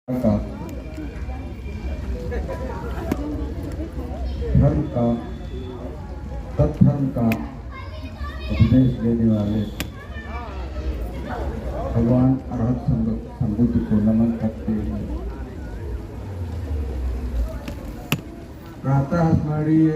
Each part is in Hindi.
का धर्म का सत्धर्म का उपदेश देने वाले भगवान अरहत संबुद्ध को नमन करते हैं। प्रातः स्मरणीय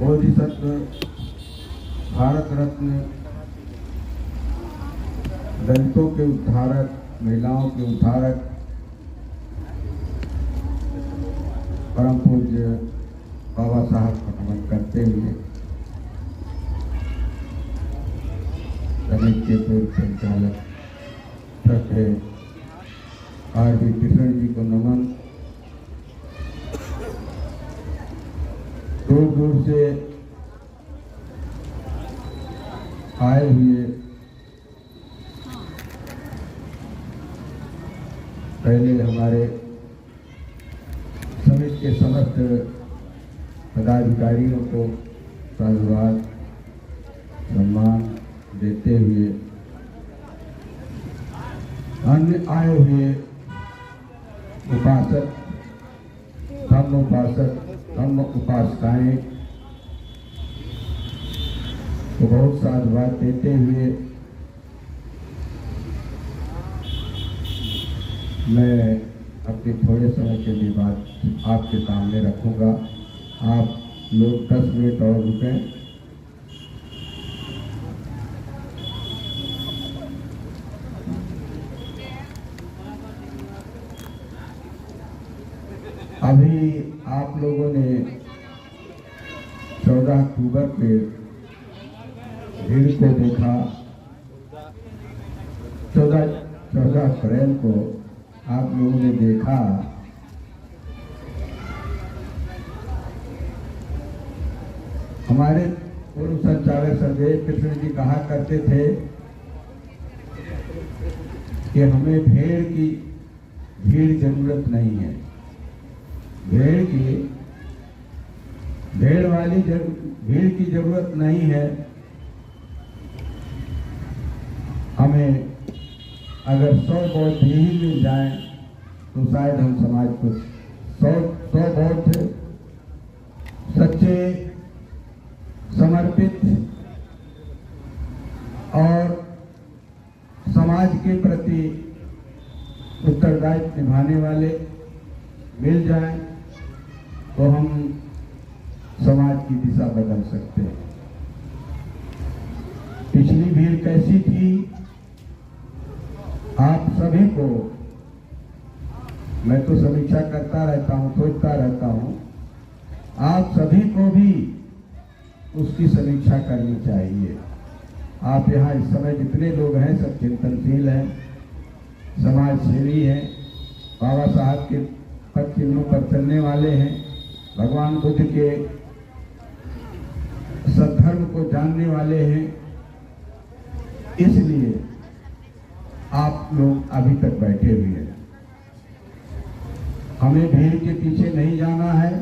बोधिसत्व भारत रत्न दलितों के उद्धारक, महिलाओं के उद्धारक परम पूज्य बाबा साहब को नमन करते हुए समिति के पूर्व संचालक श्रद्धे आर.वी. कृष्ण जी को नमन। दूर दूर से आए हुए पहले हमारे समिति के समस्त पदाधिकारियों को साधुवाद सम्मान देते हुए अन्य आए हुए उपासक, धम्म उपासकाएं को बहुत साधुवाद देते हुए मैं अपने थोड़े समय के लिए बात आपके सामने रखूंगा। आप लोग 10 मिनट और रुकें। अभी आप लोगों ने 14 अक्टूबर के भीड़ को देखा। 14 अप्रैल को आप लोगों ने देखा हमारे पूर्व संचालक संजय कृष्ण जी कहा करते थे कि हमें भीड़ जरूरत नहीं है। भीड़ की जरूरत नहीं है। हमें अगर 100 बौद्ध ही मिल जाए तो शायद हम समाज को 100 बौद्ध सच्चे, समर्पित और समाज के प्रति उत्तरदायित्व निभाने वाले मिल जाएं तो हम समाज की दिशा बदल सकते हैं। पिछली भीड़ कैसी थी, आप सभी को मैं तो समीक्षा करता रहता हूं, सोचता रहता हूं, आप सभी को भी उसकी समीक्षा करनी चाहिए। आप यहाँ इस समय जितने लोग हैं सब चिंतनशील हैं, समाज सेवी हैं, बाबा साहब के पद चिन्हों पर चलने वाले हैं, भगवान बुद्ध के सद्धर्म को जानने वाले हैं। इसलिए आप लोग अभी तक बैठे हुए हैं। हमें भीड़ के पीछे नहीं जाना है।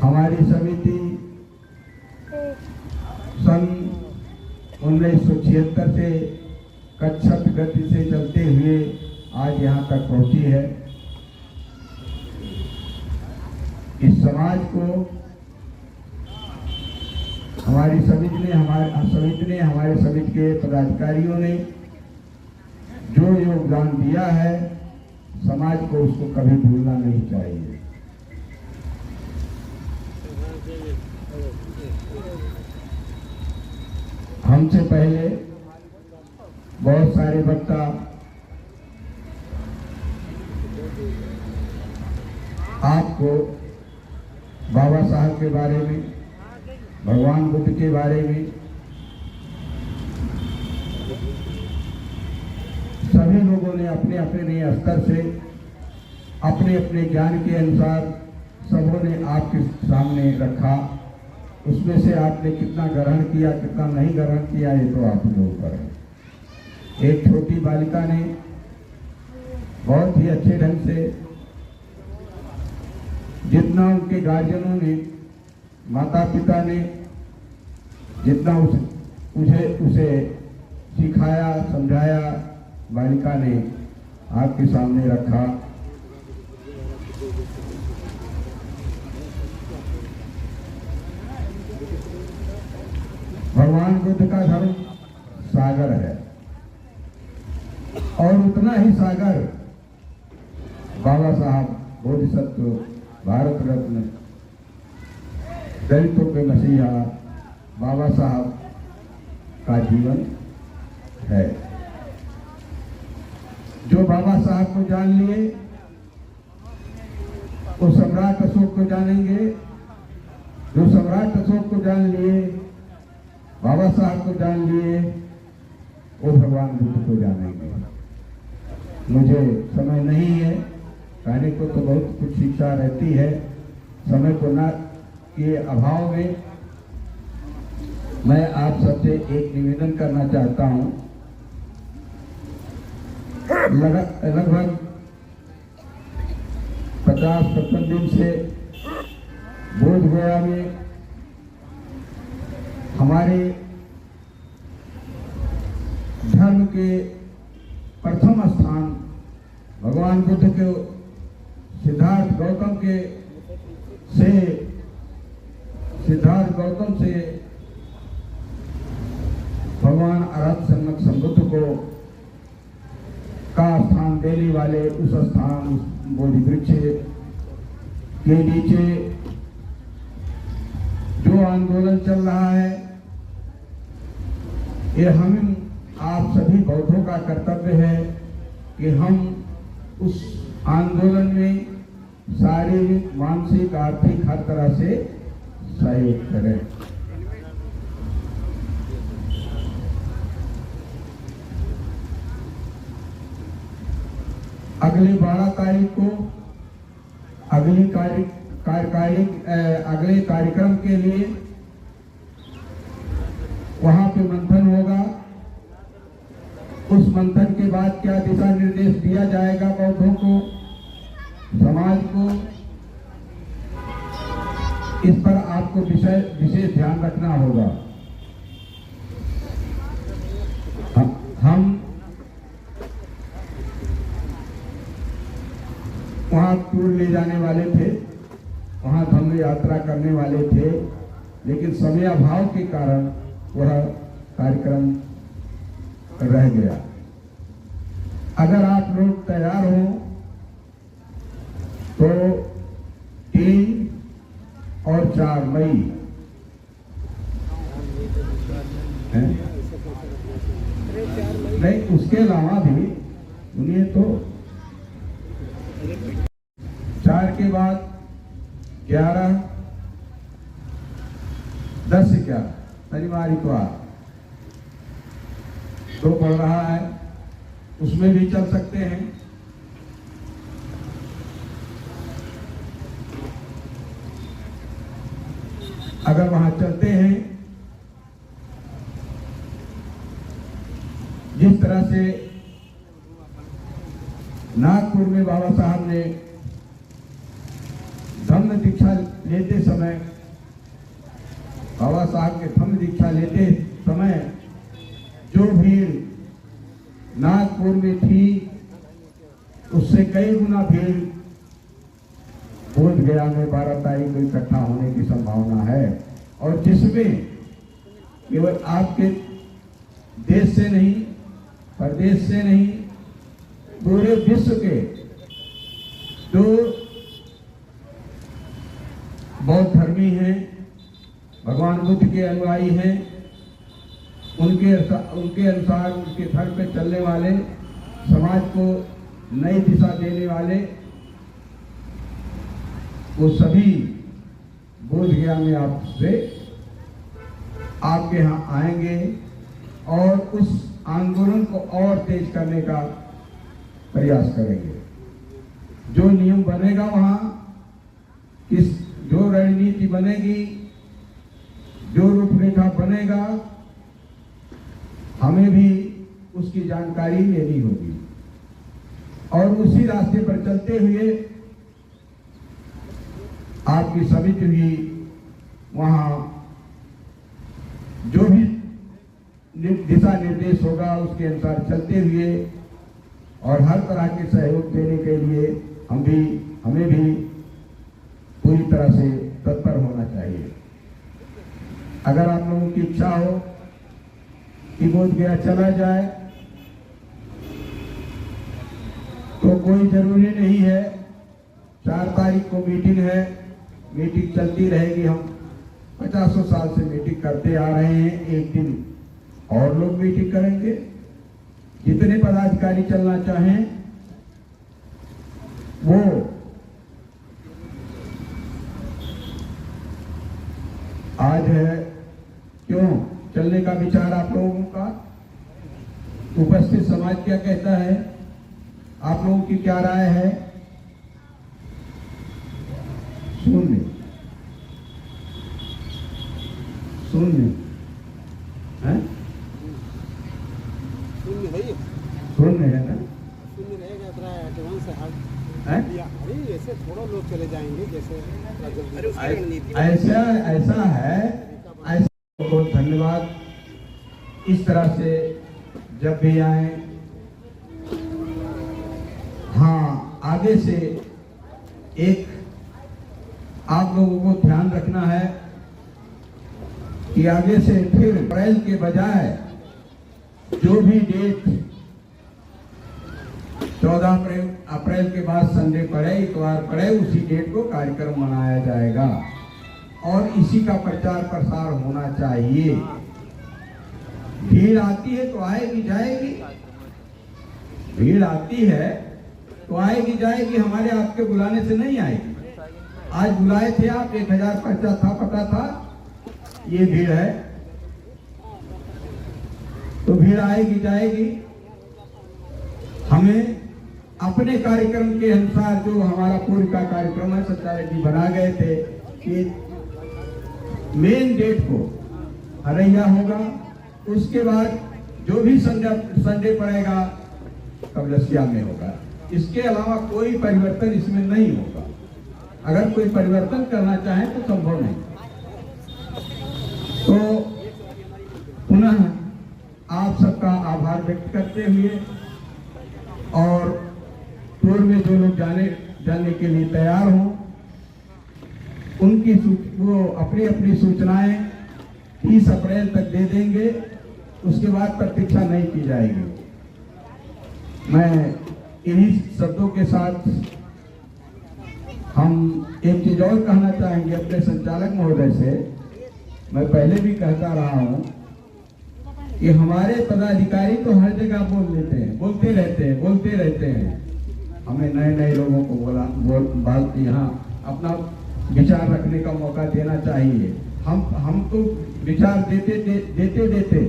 हमारी समिति सन 1976 से कच्छप गति से चलते हुए आज यहाँ तक पहुंची है। इस समाज को हमारी समिति ने हमारे समिति के पदाधिकारियों ने जो योगदान दिया है, समाज को उसको कभी भूलना नहीं चाहिए। हमसे पहले बहुत सारे वक्ता आपको बाबा साहब के बारे में, भगवान बुद्ध के बारे में, सभी लोगों ने अपने अपने स्तर से अपने अपने ज्ञान के अनुसार सबों ने आपके सामने रखा। उसमें से आपने कितना ग्रहण किया, कितना नहीं ग्रहण किया, ये तो आप लोगों पर है। एक छोटी बालिका ने बहुत ही अच्छे ढंग से, जितना उनके गार्जियनों ने, माता पिता ने जितना उसे सिखाया, समझाया, बालिका ने आपके सामने रखा। भगवान बुद्ध का धर्म सागर है और उतना ही सागर बाबा साहब बोधिसत्व, भारत रत्न, दलितों के मसीहा बाबा साहब का जीवन है। जो बाबा साहब को जान लिए वो सम्राट अशोक को जानेंगे, जो सम्राट अशोक को जान लिए, बाबा साहब को जान लिए, वो भगवान बुद्ध को जानेंगे। मुझे समय नहीं है, कहने को तो बहुत कुछ शिक्षा रहती है, समय को ना के अभाव में मैं आप सबसे एक निवेदन करना चाहता हूं। लगभग 50-55 दिन से बोध गया में हमारे धर्म के प्रथम स्थान भगवान बुद्ध के सिद्धार्थ गौतम से भगवान अरहत सम्यक संबुद्ध को का स्थान देने वाले उस स्थान, उस बोधि वृक्ष के नीचे जो आंदोलन चल रहा है, ये हम आप सभी बौद्धों का कर्तव्य है कि हम उस आंदोलन में शारीरिक, मानसिक, आर्थिक हर तरह से सहयोग करें। अगली 12 तारीख को अगले कार्यक्रम के लिए वहां पे मंथन होगा। उस मंथन के बाद क्या दिशा निर्देश दिया जाएगा बौद्धों को, समाज को, इस पर आपको विशेष ध्यान रखना होगा। हम वहाँ टूर ले जाने वाले थे, वहाँ धम्म यात्रा करने वाले थे, लेकिन समय अभाव के कारण वह कार्यक्रम रह गया। अगर आप लोग तैयार हो तो 3 और 4 मई नहीं, उसके अलावा भी सुनिए तो 4 के बाद 11, 10 से क्या शनिवार इतवार तो पड़ रहा है, उसमें भी चल सकते हैं। अगर वहां चलते हैं, जिस तरह से नागपुर में बाबा साहब ने धम्म दीक्षा लेते समय, बाबा साहब के धम्म दीक्षा लेते समय जो भीड़ नागपुर में थी, उससे कई गुना भीड़ बोध गया में 12 तारीख को इकट्ठा होने की संभावना है। और जिसमें केवल आपके देश से नहीं, प्रदेश से नहीं, पूरे विश्व के जो बौद्ध धर्मी हैं, भगवान बुद्ध के अनुयायी हैं, उनके अनुसार उनके धर्म पे चलने वाले, समाज को नई दिशा देने वाले, वो सभी बोध गया में आपके यहाँ आएंगे और उस आंदोलन को और तेज करने का प्रयास करेंगे। जो नियम बनेगा वहाँ, जो रणनीति बनेगी, जो रूपरेखा बनेगा, हमें भी उसकी जानकारी लेनी होगी और उसी रास्ते पर चलते हुए आपकी समिति भी वहाँ जो भी दिशा निर्देश होगा उसके अनुसार चलते हुए और हर तरह के सहयोग देने के लिए हमें भी पूरी तरह से तत्पर होना चाहिए। अगर आप लोगों की इच्छा हो कि बोधगया चला जाए तो कोई जरूरी नहीं है। 4 तारीख को मीटिंग है, मीटिंग चलती रहेगी। हम 50 साल से मीटिंग करते आ रहे हैं। एक दिन और लोग मीटिंग करेंगे। जितने पदाधिकारी चलना चाहें वो आज है। क्यों चलने का विचार आप लोगों का? उपस्थित समाज क्या कहता है? आप लोगों की क्या राय है? शून्य है, शून्य है ना? शून्य रहेगा, इतना एडवांस है? अरे ऐसे थोड़ा लोग चले जाएंगे जैसे ऐसा है। ऐसा बहुत धन्यवाद। इस तरह से जब भी आए, हाँ, आगे से एक आप लोगों को ध्यान रखना है कि आगे से फिर अप्रैल के बजाय जो भी डेट 14 अप्रैल के बाद संडे पड़े, इतवार पड़े, उसी डेट को कार्यक्रम मनाया जाएगा और इसी का प्रचार प्रसार होना चाहिए। भीड़ आती है तो आएगी जाएगी, भीड़ आती है तो आएगी जाएगी, हमारे आपके बुलाने से नहीं आएगी। आज बुलाए थे आप, 1000 पर्चा था, पता था ये भीड़ है, तो भीड़ आएगी जाएगी। हमें अपने कार्यक्रम के अनुसार जो हमारा पूर्व का कार्यक्रम है, सत्यारेड्डी बना गए थे कि मेन डेट को हरैया होगा, उसके बाद जो भी संडे पड़ेगा कबलसिया में होगा। इसके अलावा कोई परिवर्तन इसमें नहीं होगा। अगर कोई परिवर्तन करना चाहे तो संभव नहीं। तो पुनः आप सबका आभार व्यक्त करते हुए और टूर में जो लोग जाने के लिए तैयार हों, उनकी वो अपनी अपनी सूचनाएं 30 अप्रैल तक दे देंगे। उसके बाद प्रतीक्षा नहीं की जाएगी। मैं इन्हीं शब्दों के साथ हम एक चीज और कहना चाहेंगे अपने संचालक महोदय से। मैं पहले भी कहता रहा हूं कि हमारे पदाधिकारी तो हर जगह बोलते रहते हैं। हमें नए लोगों को यहाँ अपना विचार रखने का मौका देना चाहिए। हम तो विचार देते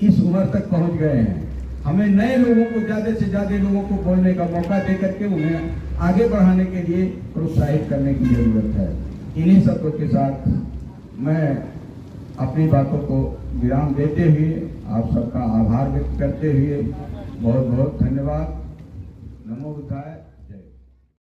इस उम्र तक पहुंच गए हैं। हमें नए लोगों को, ज्यादा से ज्यादा लोगों को बोलने का मौका दे करके उन्हें आगे बढ़ाने के लिए प्रोत्साहित करने की जरूरत है। इन्हीं शब्दों के साथ मैं अपनी बातों को विराम देते हुए आप सबका आभार व्यक्त करते हुए बहुत बहुत धन्यवाद। नमो बुद्धाय।